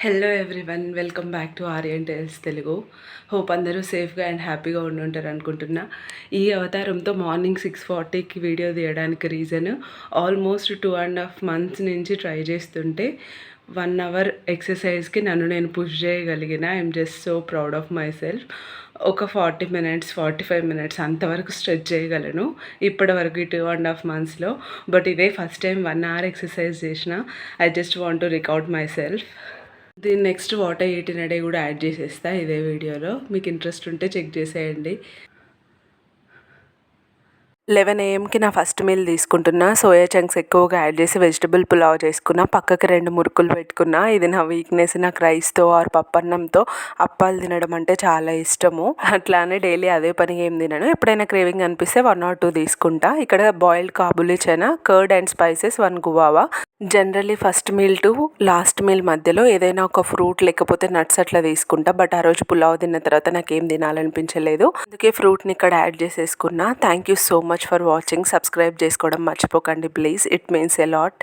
Hello everyone, welcome back to Aryan tiles Telugu. Hope అందరూ సేఫ్గా and హ్యాపీగా ఉండుంటారు అనుకుంటున్నా. ఈ అవతారంతో మార్నింగ్ 6:40కి వీడియో తీయడానికి రీజన్, ఆల్మోస్ట్ 2.5 months నుంచి ట్రై చేస్తుంటే 1 hour ఎక్సర్సైజ్కి నన్ను నేను పుష్ చేయగలిగిన. I'm just so proud of my self. ఒక 40 minutes 45 minutes అంతవరకు స్ట్రెచ్ చేయగలను ఇప్పటి వరకు ఈ 2.5 monthsలో. బట్ ఇదే ఫస్ట్ టైం 1 hour ఎక్సర్సైజ్ చేసిన. I just want to record my self. దీని next what I eat in a day కూడా యాడ్ చేసేస్తా ఇదే వీడియోలో. మీకు ఇంట్రెస్ట్ ఉంటే చెక్ చేసేయండి. 11 AM నా ఫస్ట్ మీల్ తీసుకుంటున్నా. సోయా చంక్స్ ఎక్కువగా యాడ్ చేసి వెజిటబుల్ పులావ్ చేసుకున్నా. పక్కకి 2 మురుకులు పెట్టుకున్నా. ఇది నా వీక్నెస్. నాకు రైస్తో ఆర్ పప్పన్నంతో అప్పాలు తినడం అంటే చాలా ఇష్టము. అట్లానే డైలీ అదే పనిగా ఏం తినను. ఎప్పుడైనా క్రేవింగ్ అనిపిస్తే 1 or 2 తీసుకుంటా. ఇక్కడ boiled kabuli chana, curd and spices, 1 guava. Generally first meal to last meal మధ్యలో ఏదైనా ఒక ఫ్రూట్ లేకపోతే నట్స్ అట్లా తీసుకుంటా. బట్ ఆ రోజు పులావ్ తిన్న తర్వాత నాకేం తినాలనిపించలేదు, అందుకే ఫ్రూట్ని ఇక్కడ యాడ్ చేసేసుకున్నా. Thank you so much for watching. Subscribe చేసుకోవడం మర్చిపోకండి please, it means a lot.